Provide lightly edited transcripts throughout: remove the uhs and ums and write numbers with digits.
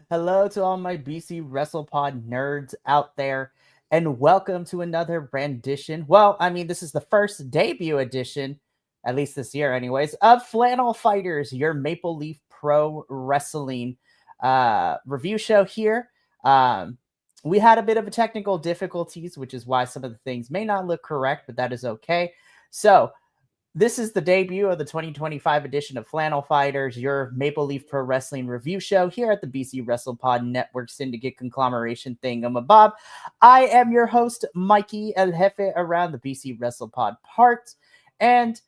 Hello to all my BC WrestlePod nerds out there, and welcome to another rendition. Well, I mean, this is the first debut edition, at least this year, anyways, of Flannel Fighters, your Maple Leaf Pro Wrestling review show here. We had a bit of a technical difficulties, which is why some of the things may not look correct, but that is okay. So, this is the debut of the 2025 edition of Flannel Fighters, your Maple Leaf Pro Wrestling review show here at the BC WrestlePod Network Syndicate Conglomeration Thingamabob. I am your host, Mikey El Jefe, around the BC WrestlePod parts, and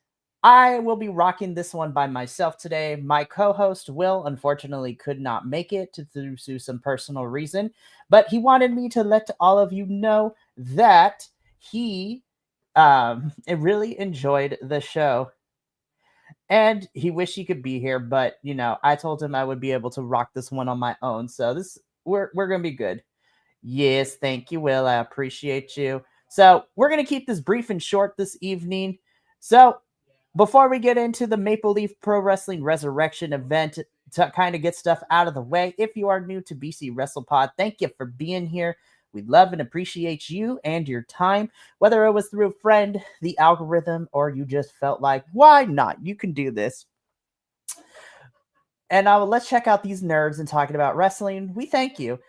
I will be rocking this one by myself today. My co-host, Will, unfortunately could not make it due to some personal reason, but he wanted me to let all of you know that he really enjoyed the show, and he wished he could be here, but I told him I would be able to rock this one on my own, so we're gonna be good. Yes, thank you, Will. I appreciate you. So we're gonna keep this brief and short this evening. So before we get into the Maple Leaf Pro Wrestling Resurrection event, to kind of get stuff out of the way, if you are new to BC WrestlePod, thank you for being here. We love and appreciate you and your time, whether it was through a friend, the algorithm, or you just felt like, why not? You can do this. And let's check out these nerds and talking about wrestling. We thank you.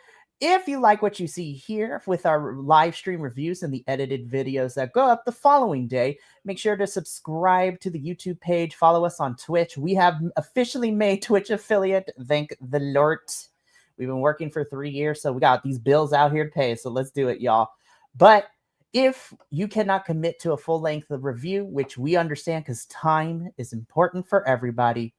If you like what you see here with our live stream reviews and the edited videos that go up the following day, make sure to subscribe to the YouTube page. Follow us on Twitch. We have officially made Twitch affiliate. Thank the Lord. We've been working for 3 years, so we got these bills out here to pay, so let's do it, y'all. But If you cannot commit to a full length of review, which we understand because time is important for everybody,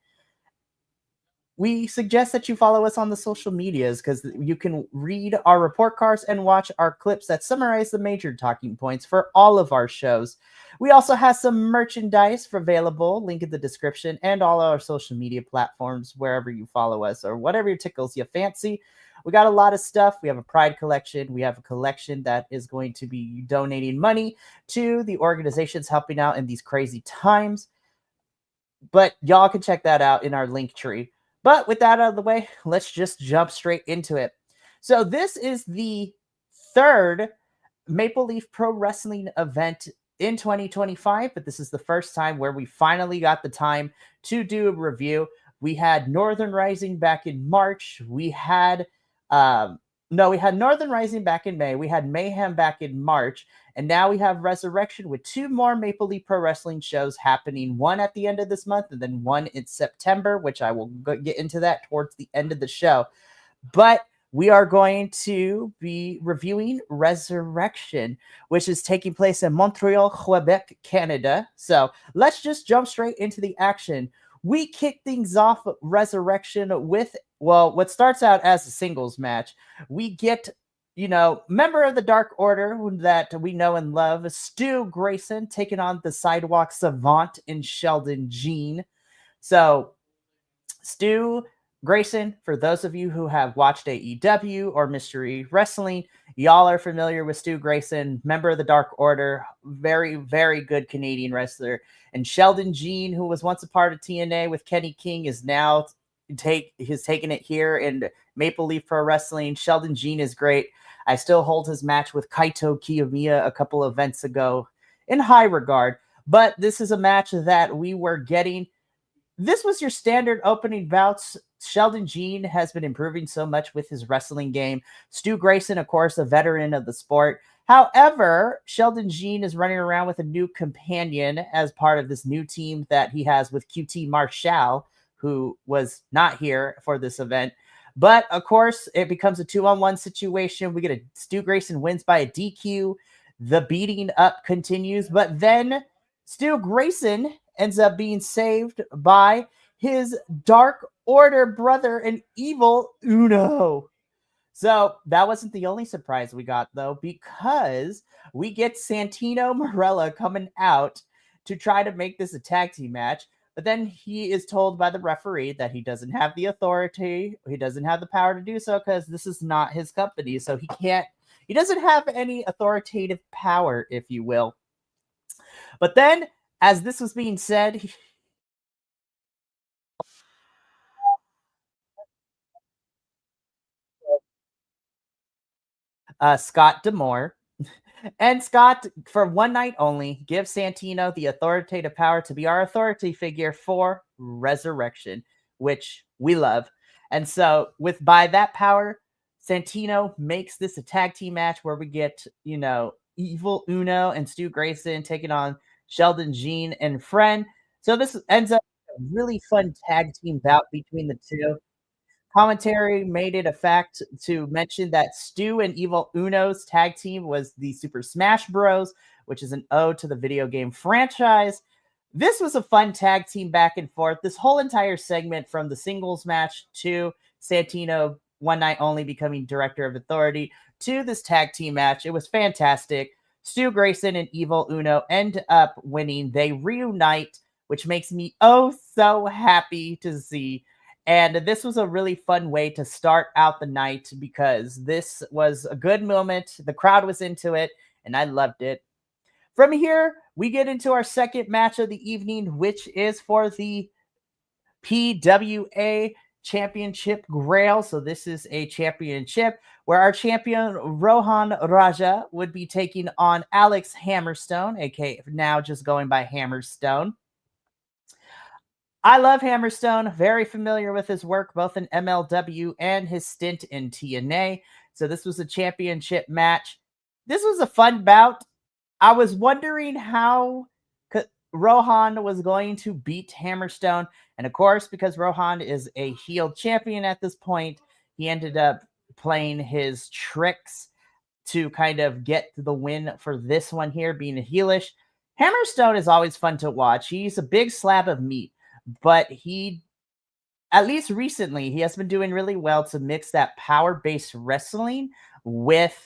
we suggest that you follow us on the social medias because you can read our report cards and watch our clips that summarize the major talking points for all of our shows. We also have some merchandise available, link in the description, and all our social media platforms wherever you follow us or whatever tickles you fancy. We got a lot of stuff. We have a Pride collection. We have a collection that is going to be donating money to the organizations helping out in these crazy times. But y'all can check that out in our link tree. But with that out of the way, let's just jump straight into it. So this is the third Maple Leaf Pro Wrestling event in 2025, but this is the first time where we finally got the time to do a review. We had Northern Rising back in March. We had Northern Rising back in May. We had Mayhem back in March. And now we have Resurrection with two more Maple Leaf Pro Wrestling shows happening, one at the end of this month and then one in September, which I will get into that towards the end of the show. But we are going to be reviewing Resurrection, which is taking place in Montreal, Quebec, Canada. So let's just jump straight into the action. We kick things off Resurrection with, well, what starts out as a singles match. We get, member of the Dark Order that we know and love, Stu Grayson, taking on the Sidewalk Savant in Sheldon Jean. So, Stu Grayson, for those of you who have watched AEW or Mystery Wrestling, y'all are familiar with Stu Grayson, member of the Dark Order, very, very good Canadian wrestler. And Sheldon Jean, who was once a part of TNA with Kenny King, is now taken it here in Maple Leaf Pro Wrestling. Sheldon Jean is great. I still hold his match with Kaito Kiyomiya a couple of events ago in high regard. But this is a match that we were getting. This was your standard opening bouts. Sheldon Jean has been improving so much with his wrestling game. Stu Grayson, of course, a veteran of the sport. However, Sheldon Jean is running around with a new companion as part of this new team that he has with QT Marshall, who was not here for this event. But, of course, it becomes a 2-on-1 situation. We get a Stu Grayson wins by a DQ. The beating up continues. But then Stu Grayson ends up being saved by his Dark Order brother and Evil Uno. So that wasn't the only surprise we got, though, because we get Santino Marella coming out to try to make this a tag team match. But then he is told by the referee that he doesn't have the authority. He doesn't have the power to do so because this is not his company. So he doesn't have any authoritative power, if you will. But then, as this was being said, Scott D'Amore. And Scott, for one night only, gives Santino the authoritative power to be our authority figure for Resurrection, which we love. And so, by that power, Santino makes this a tag team match where we get, Evil Uno and Stu Grayson taking on Sheldon Jean and Friend. So this ends up a really fun tag team bout between the two. Commentary made it a fact to mention that Stu and Evil Uno's tag team was the Super Smash Bros., which is an ode to the video game franchise. This was a fun tag team back and forth. This whole entire segment from the singles match to Santino one night only becoming Director of Authority to this tag team match. It was fantastic. Stu Grayson and Evil Uno end up winning. They reunite, which makes me oh so happy to see. And this was a really fun way to start out the night because this was a good moment. The crowd was into it, and I loved it. From here, we get into our second match of the evening, which is for the PWA Championship Grail. So this is a championship where our champion Rohan Raja would be taking on Alex Hammerstone, aka now just going by Hammerstone. I love Hammerstone, very familiar with his work both in MLW and his stint in TNA. So this was a championship match. This was a fun bout. I was wondering how Rohan was going to beat Hammerstone. And of course, because Rohan is a heel champion at this point, he ended up playing his tricks to kind of get the win for this one here, being a heelish. Hammerstone is always fun to watch. He's a big slab of meat, but he, at least recently, he has been doing really well to mix that power-based wrestling with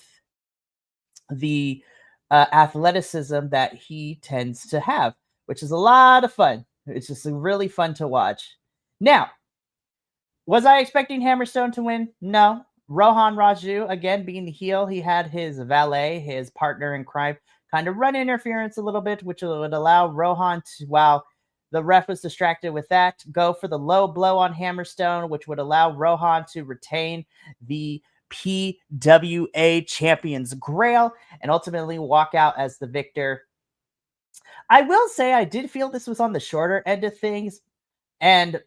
the athleticism that he tends to have, which is a lot of fun. It's just really fun to watch. Now, was I expecting Hammerstone to win? No. Rohan Raju, again, being the heel, he had his valet, his partner in crime, kind of run interference a little bit, which would allow Rohan to, while the ref was distracted with that, go for the low blow on Hammerstone, which would allow Rohan to retain the PWA Champions Grail and ultimately walk out as the victor. I will say I did feel this was on the shorter end of things, and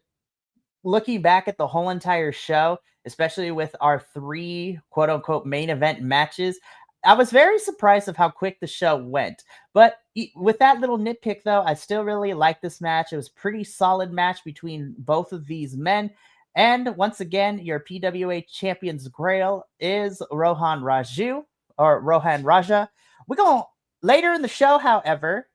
looking back at the whole entire show, especially with our 3 quote unquote main event matches, I was very surprised of how quick the show went. But with that little nitpick, though, I still really like this match. It was a pretty solid match between both of these men. And once again, your PWA Champions Grail is Rohan Raju, or Rohan Raja. We're going later in the show, however,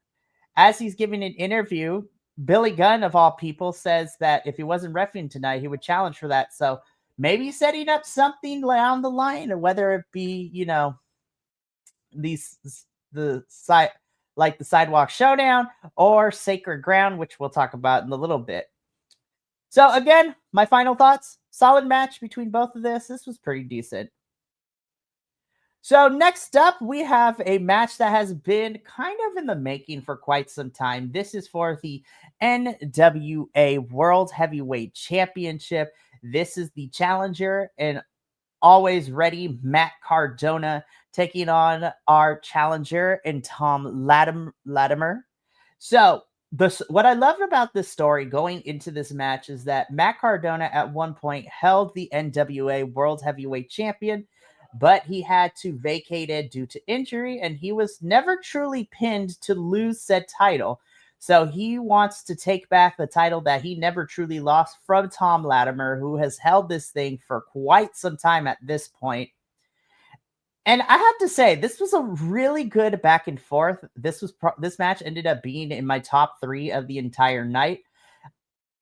as he's giving an interview, Billy Gunn, of all people, says that if he wasn't reffing tonight, he would challenge for that. So maybe setting up something down the line, or whether it be, you know, the Sidewalk Showdown or Sacred Ground, which we'll talk about in a little bit. So again, my final thoughts: solid match between both of this. This was pretty decent. So next up, we have a match that has been kind of in the making for quite some time. This is for the NWA World Heavyweight Championship. This is the challenger and always ready Matt Cardona taking on our challenger and Tom Latimer. So what I loved about this story going into this match is that Matt Cardona at one point held the NWA World Heavyweight Champion, but he had to vacate it due to injury, and he was never truly pinned to lose said title. So he wants to take back the title that he never truly lost from Tom Latimer, who has held this thing for quite some time at this point. And I have to say, this was a really good back and forth. This match ended up being in my top 3 of the entire night.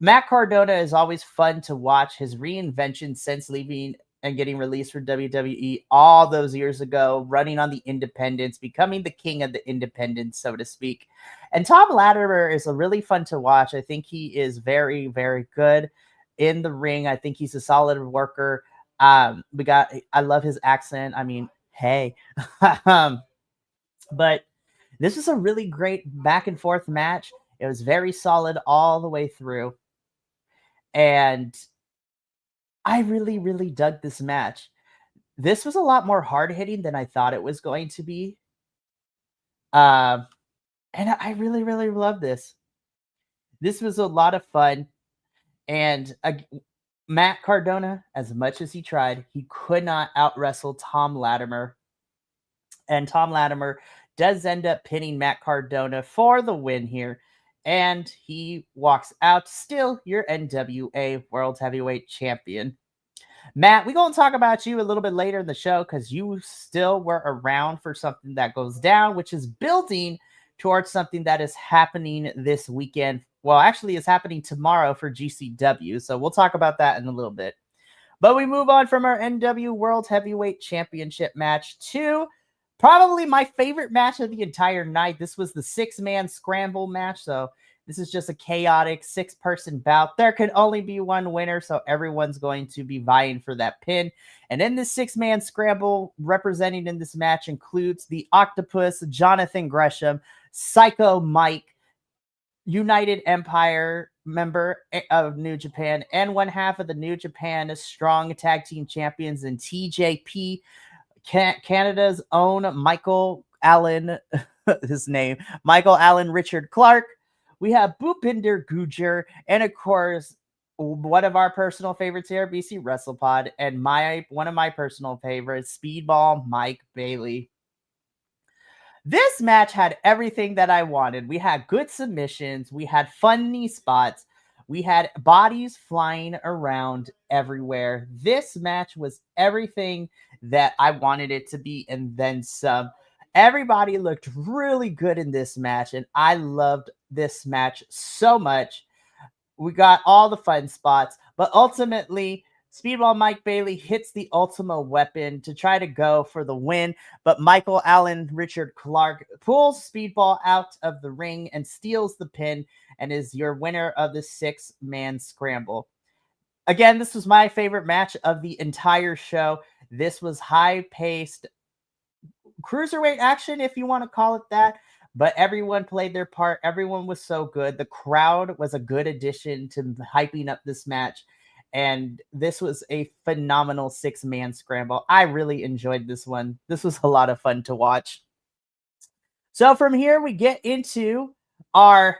Matt Cardona is always fun to watch. His reinvention since leaving and getting released from WWE all those years ago, running on the independents, becoming the king of the independents, so to speak. And Tom Latimer is a really fun to watch. I think he is very, very good in the ring. I think he's a solid worker. I love his accent. I mean, hey. But this is a really great back and forth match. It was very solid all the way through. And I really, really dug this match. This was a lot more hard-hitting than I thought it was going to be. And I really, really love this. This was a lot of fun. And Matt Cardona, as much as he tried, he could not out-wrestle Tom Latimer. And Tom Latimer does end up pinning Matt Cardona for the win here. And he walks out still your NWA World Heavyweight Champion. Matt, we're going to talk about you a little bit later in the show because you still were around for something that goes down, which is building towards something that is happening this weekend. Well, actually, it's happening tomorrow for GCW. So we'll talk about that in a little bit. But we move on from our NW World Heavyweight Championship match to probably my favorite match of the entire night. This was the 6-man scramble match. So this is just a chaotic 6-person bout. There can only be one winner, so everyone's going to be vying for that pin. And in this 6-man scramble, representing in this match includes the Octopus, Jonathan Gresham, Psycho Mike, United Empire member of New Japan, and one half of the New Japan Strong Tag Team Champions, and TJP, Canada's own Michael Allen, his name, Michael Allen Richard Clark. We have Bhupinder Gujjar, and of course, one of our personal favorites here, BC WrestlePod, and one of my personal favorites, Speedball Mike Bailey. This match had everything that I wanted. We had good submissions. We had funny spots. We had bodies flying around everywhere. This match was everything that I wanted it to be, and then some. Everybody looked really good in this match, and I loved this match so much. We got all the fun spots, but ultimately, Speedball Mike Bailey hits the ultimate weapon to try to go for the win, but Michael Allen Richard Clark pulls Speedball out of the ring and steals the pin and is your winner of the 6-man scramble. Again, this was my favorite match of the entire show. This was high-paced cruiserweight action, if you want to call it that. But everyone played their part. Everyone was so good. The crowd was a good addition to hyping up this match. And this was a phenomenal 6-man scramble. I really enjoyed this one. This was a lot of fun to watch. So from here, we get into our,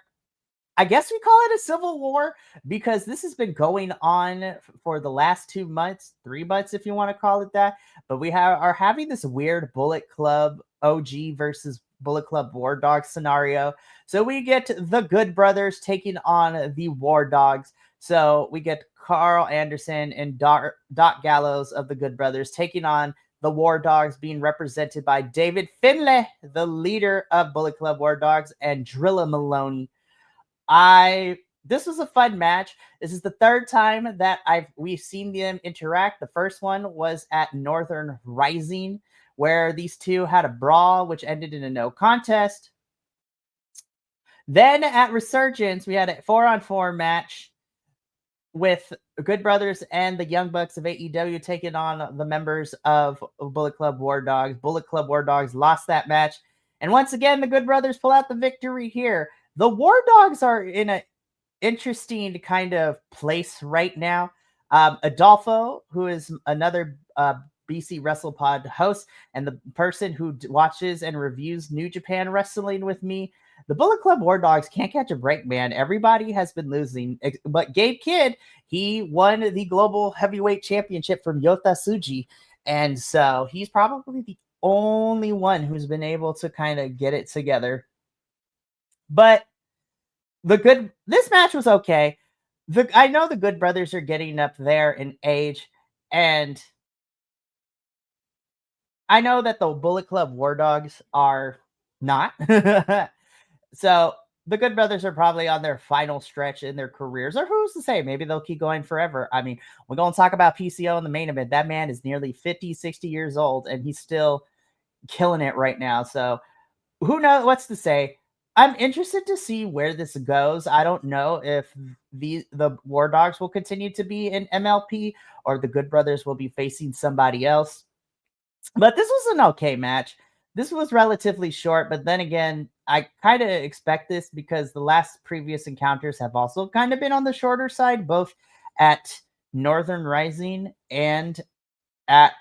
I guess we call it a civil war, because this has been going on for the last 2 months, 3 months, if you want to call it that. But we are having this weird Bullet Club OG versus Bullet Club War Dogs scenario. So we get the Good Brothers taking on the War Dogs. So we get Carl Anderson and Doc Gallows of the Good Brothers taking on the War Dogs, being represented by David Finlay, the leader of Bullet Club War Dogs, and Drilla Maloney. This was a fun match. This is the third time that we've seen them interact. The first one was at Northern Rising, where these two had a brawl, which ended in a no contest. Then at Resurgence, we had a 4-on-4 match with Good Brothers and the Young Bucks of AEW taking on the members of Bullet Club War Dogs. Bullet Club War Dogs lost that match. And once again, the Good Brothers pull out the victory here. The War Dogs are in an interesting kind of place right now. Adolfo, who is another BC WrestlePod host and the person who watches and reviews New Japan Wrestling with me, the Bullet Club War Dogs can't catch a break, man. Everybody has been losing. But Gabe Kidd, he won the Global Heavyweight Championship from Yota Tsuji. And so he's probably the only one who's been able to kind of get it together. But this match was okay. I know the Good Brothers are getting up there in age, and I know that the Bullet Club War Dogs are not. So the Good Brothers are probably on their final stretch in their careers, or who's to say? Maybe they'll keep going forever. I mean, we're going to talk about PCO in the main event. That man is nearly 50, 60 years old, and he's still killing it right now. So who knows what's to say? I'm interested to see where this goes. I don't know if the War Dogs will continue to be in MLP or the Good Brothers will be facing somebody else. But this was an okay match. This was relatively short, but then again, I kind of expect this because the last previous encounters have also kind of been on the shorter side, both at Northern Rising and at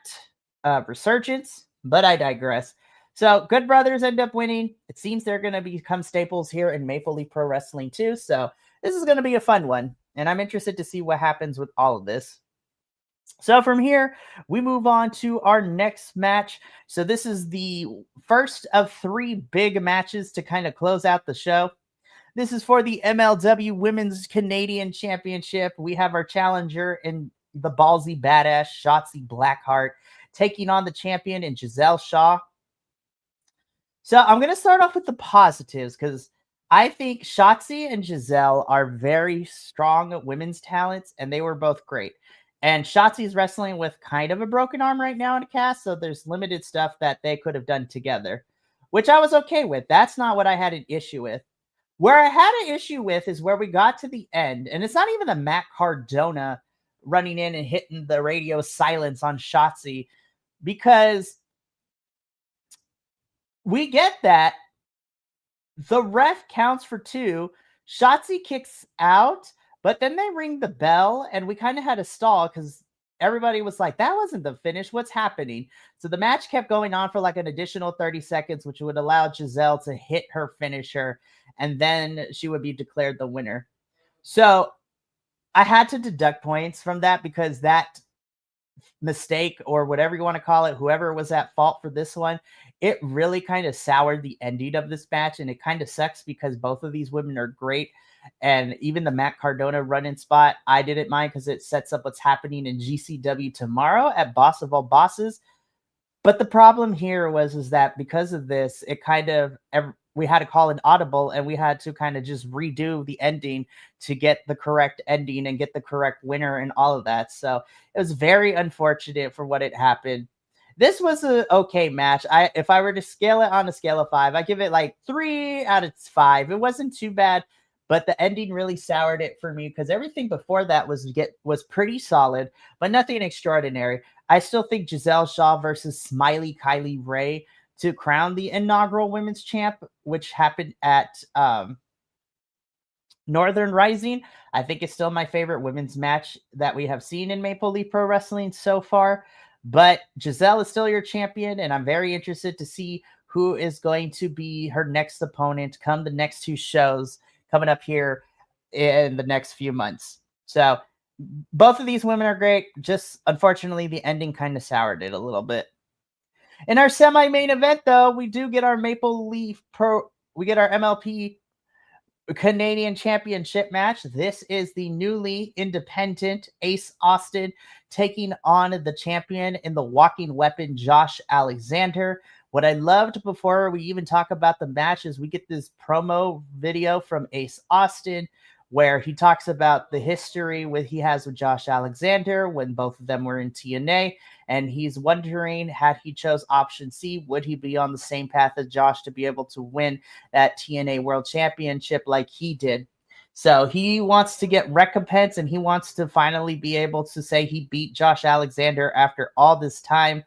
Resurgence, but I digress. So Good Brothers end up winning. It seems they're going to become staples here in Maple Leaf Pro Wrestling too. So this is going to be a fun one. And I'm interested to see what happens with all of this. So from here, we move on to our next match. So this is the first of 3 big matches to kind of close out the show. This is for the MLW Women's Canadian Championship. We have our challenger in the ballsy badass Shotzi Blackheart taking on the champion in Giselle Shaw. So I'm going to start off with the positives because I think Shotzi and Giselle are very strong women's talents, and they were both great. And Shotzi's wrestling with kind of a broken arm right now in a cast, so there's limited stuff that they could have done together, which I was okay with. That's not what I had an issue with. Where I had an issue with is where we got to the end, and it's not even the Matt Cardona running in and hitting the radio silence on Shotzi, because we get that the ref counts for 2. Shotzi kicks out, but then they ring the bell, and we kind of had a stall because everybody was like, that wasn't the finish. What's happening? So the match kept going on for like an additional 30 seconds, which would allow Giselle to hit her finisher, and then she would be declared the winner. So I had to deduct points from that because that mistake, or whatever you want to call it, whoever was at fault for this one, it really kind of soured the ending of this match. And it kind of sucks because both of these women are great. And even the Matt Cardona run-in spot, I didn't mind because it sets up what's happening in GCW tomorrow at Boss of All Bosses. But the problem here is that because of this, it kind of we had to call an audible, and we had to kind of just redo the ending to get the correct ending and get the correct winner and all of that. So it was very unfortunate for what had happened. This was an okay match. If I were to scale it on a scale of 5, I give it like 3 out of 5. It wasn't too bad, but the ending really soured it for me because everything before that was pretty solid, but nothing extraordinary. I still think Giselle Shaw versus Smiley Kylie Ray to crown the inaugural women's champ, which happened at Northern Rising, I think it's still my favorite women's match that we have seen in Maple Leaf Pro Wrestling so far. But Giselle is still your champion, and I'm very interested to see who is going to be her next opponent come the next 2 shows coming up here in the next few months. So both of these women are great. Just unfortunately, the ending kind of soured it a little bit. In our semi-main event, though, we do get our Maple Leaf Pro. We get our MLP Canadian Championship match. This is the newly independent Ace Austin taking on the champion in the walking weapon, Josh Alexander. What I loved before we even talk about the match is we get this promo video from Ace Austin where he talks about the history he has with Josh Alexander when both of them were in TNA. And he's wondering, had he chose option C, would he be on the same path as Josh to be able to win that TNA World Championship like he did? So he wants to get recompense, and he wants to finally be able to say he beat Josh Alexander after all this time.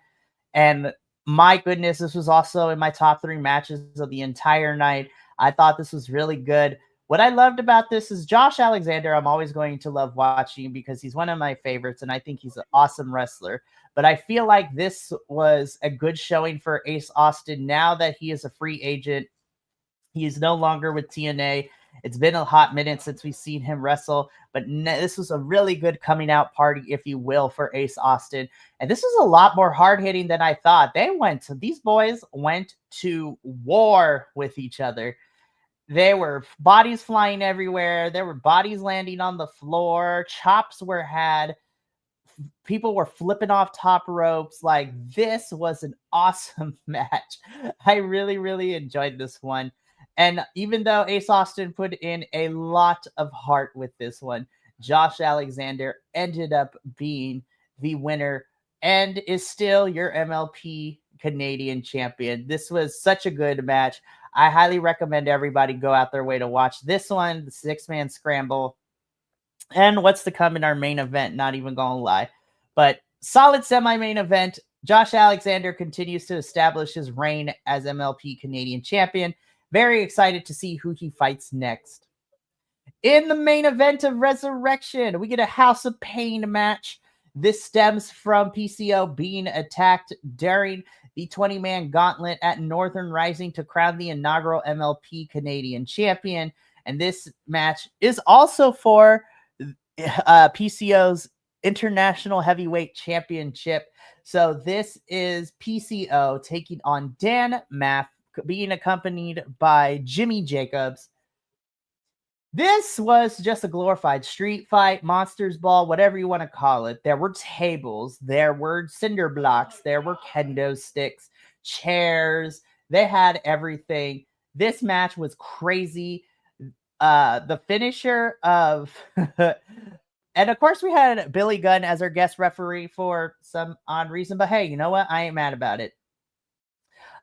And my goodness, this was also in my top 3 matches of the entire night. I thought this was really good. What I loved about this is Josh Alexander, I'm always going to love watching because he's one of my favorites, and I think he's an awesome wrestler. But I feel like this was a good showing for Ace Austin now that he is a free agent. He is no longer with TNA. It's been a hot minute since we've seen him wrestle, but this was a really good coming out party, if you will, for Ace Austin. And this was a lot more hard-hitting than I thought. These boys went to war with each other. There were bodies flying everywhere. There were bodies landing on the floor. Chops were had. People were flipping off top ropes. Like, this was an awesome match. I really, really enjoyed this one. And even though Ace Austin put in a lot of heart with this one, Josh Alexander ended up being the winner and is still your MLP Canadian champion. This was such a good match. I highly recommend everybody go out their way to watch this one, the 6-man scramble, and what's to come in our main event, not even gonna lie. But solid semi-main event. Josh Alexander continues to establish his reign as MLP Canadian champion. Very excited to see who he fights next. In the main event of Resurrection, we get a House of Pain match. This stems from PCO being attacked during the 20-man gauntlet at Northern Rising to crown the inaugural MLP Canadian champion. And this match is also for PCO's International Heavyweight Championship. So this is PCO taking on Dan Maff, being accompanied by Jimmy Jacobs. This was just a glorified street fight, monsters ball, whatever you want to call it. There were tables, there were cinder blocks, there were kendo sticks, chairs. They had everything. This match was crazy. The finisher of and of course we had Billy Gunn as our guest referee for some odd reason, but hey, you know what? I ain't mad about it.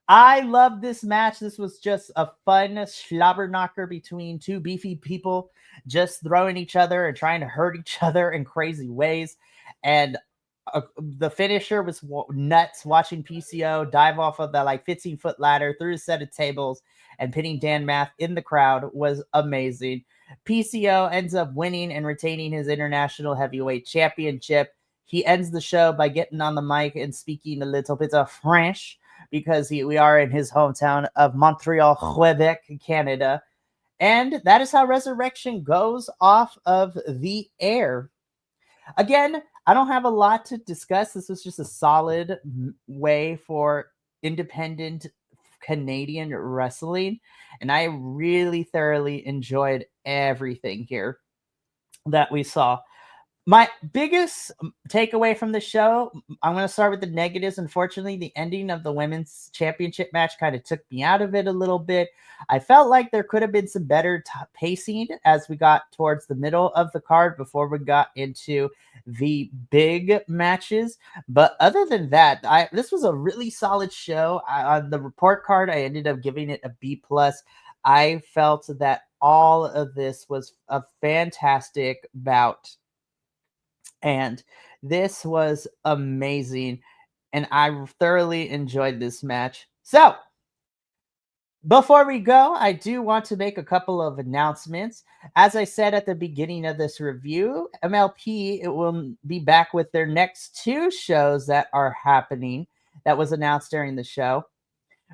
I love this match. This was just a fun slobber knocker between 2 beefy people just throwing each other and trying to hurt each other in crazy ways. And the finisher was nuts, watching PCO dive off of the 15-foot ladder through a set of tables and pinning Dan Maff in the crowd was amazing. PCO ends up winning and retaining his International Heavyweight Championship. He ends the show by getting on the mic and speaking a little bit of French, because we are in his hometown of Montreal, Quebec, Canada. And that is how Resurrection goes off of the air. Again, I don't have a lot to discuss. This was just a solid way for independent Canadian wrestling, and I really thoroughly enjoyed everything here that we saw. My biggest takeaway from the show, I'm going to start with the negatives. Unfortunately, the ending of the women's championship match kind of took me out of it a little bit. I felt like there could have been some better pacing as we got towards the middle of the card before we got into the big matches. But other than that, this was a really solid show. On the report card, I ended up giving it a B+. I felt that all of this was a fantastic bout. And this was amazing. And I thoroughly enjoyed this match. So, before we go, I do want to make a couple of announcements. As I said at the beginning of this review, MLP will be back with their next 2 shows that are happening that was announced during the show.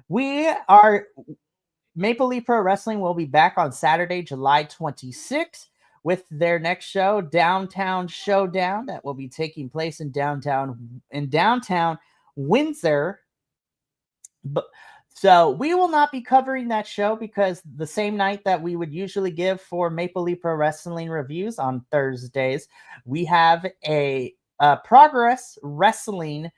Maple Leaf Pro Wrestling will be back on Saturday, July 26th with their next show, Downtown Showdown, that will be taking place in downtown Windsor. So we will not be covering that show because the same night that we would usually give for Maple Leaf Pro Wrestling reviews on Thursdays, we have a Progress Wrestling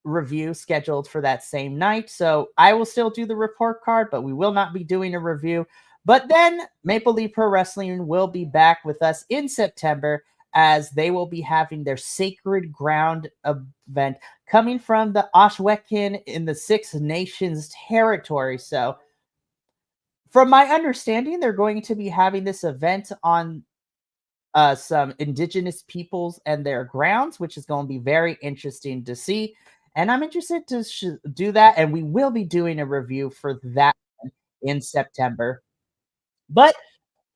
review scheduled for that same night. So I will still do the report card, but we will not be doing a review. But then Maple Leaf Pro Wrestling will be back with us in September as they will be having their Sacred Ground event coming from the Oshwekin in the Six Nations territory. So from my understanding, they're going to be having this event on some indigenous peoples and their grounds, which is going to be very interesting to see. And I'm interested to do that. And we will be doing a review for that in September. But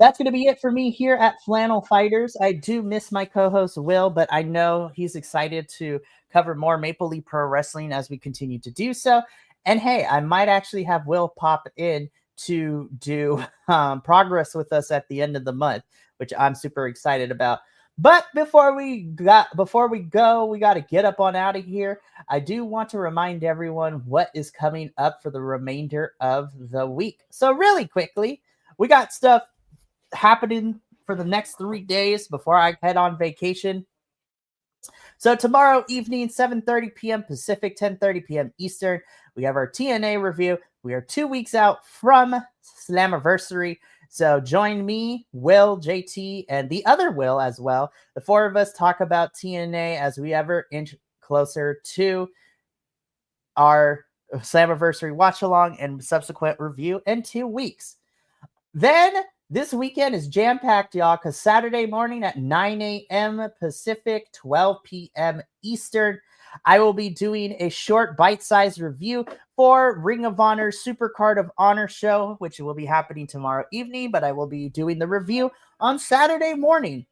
that's going to be it for me here at Flannel Fighters. I do miss my co-host Will, but I know he's excited to cover more Maple Leaf Pro Wrestling as we continue to do so. And hey, I might actually have Will pop in to do progress with us at the end of the month, which I'm super excited about. But before we go, we got to get up on out of here. I do want to remind everyone what is coming up for the remainder of the week. So really quickly, we got stuff happening for the next 3 days before I head on vacation. So tomorrow evening, 7:30 p.m. Pacific, 10:30 p.m. Eastern, we have our TNA review. We are 2 weeks out from Slammiversary. So join me, Will, JT, and the other Will as well. The 4 of us talk about TNA as we ever inch closer to our Slammiversary watch along and subsequent review in 2 weeks. Then this weekend is jam-packed, y'all, because Saturday morning at 9 a.m. Pacific, 12 p.m. Eastern, I will be doing a short bite-sized review for Ring of Honor's Super Card of Honor show, which will be happening tomorrow evening, but I will be doing the review on Saturday morning.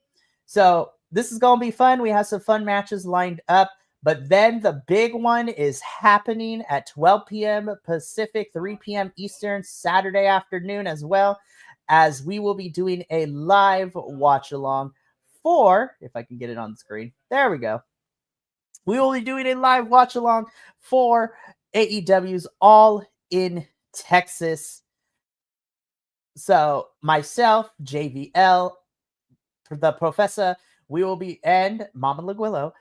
So this is going to be fun. We have some fun matches lined up. But then the big one is happening at 12 p.m. Pacific, 3 p.m. Eastern, Saturday afternoon as well, as we will be doing a live watch-along for, if I can get it on the screen, there we go. We will be doing a live watch-along for AEW's All in Texas. So myself, JVL, the Professor, we will be, and Mama Laguillo,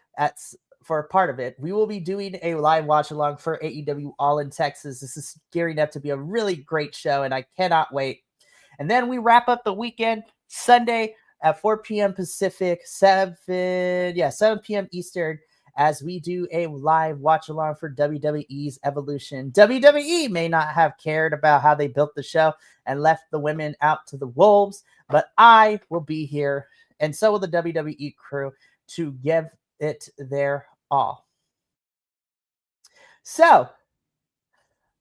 for part of it, we will be doing a live watch-along for AEW All in Texas. This is gearing up to be a really great show, and I cannot wait. And then we wrap up the weekend Sunday at 4 p.m. Pacific, 7 p.m. Eastern, as we do a live watch-along for WWE's Evolution. WWE may not have cared about how they built the show and left the women out to the wolves, but I will be here, and so will the WWE crew, to give it their all. So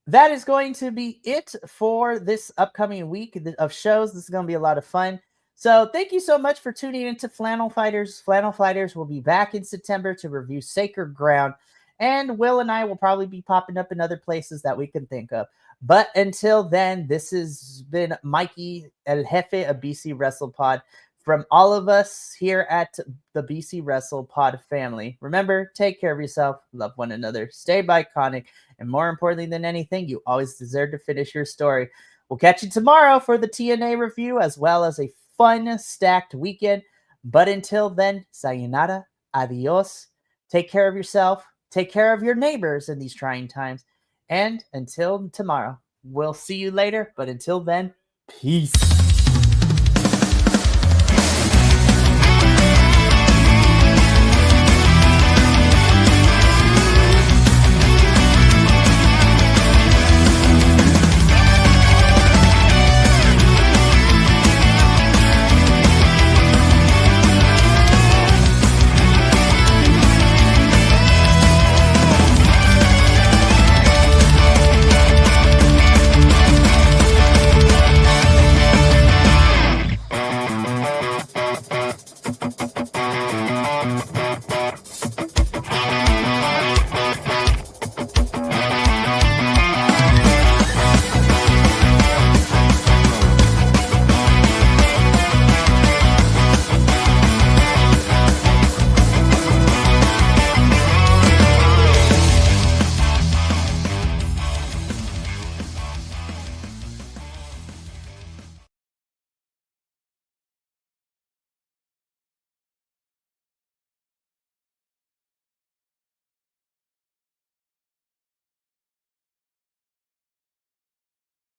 that is going to be it for this upcoming week of shows. This is going to be a lot of fun. So thank you so much for tuning into Flannel Fighters. Flannel Fighters will be back in September to review Sacred Ground, and Will and I will probably be popping up in other places that we can think of. But until then, this has been Mikey El Jefe of BC WrestlePod. from all of us here at the BC Wrestle Pod family, remember, take care of yourself, love one another, stay Bi-Conic, and more importantly than anything, you always deserve to finish your story. We'll catch you tomorrow for the TNA review, as well as a fun, stacked weekend. But until then, sayonara, adios, take care of yourself, take care of your neighbors in these trying times, and until tomorrow, we'll see you later. But until then, peace.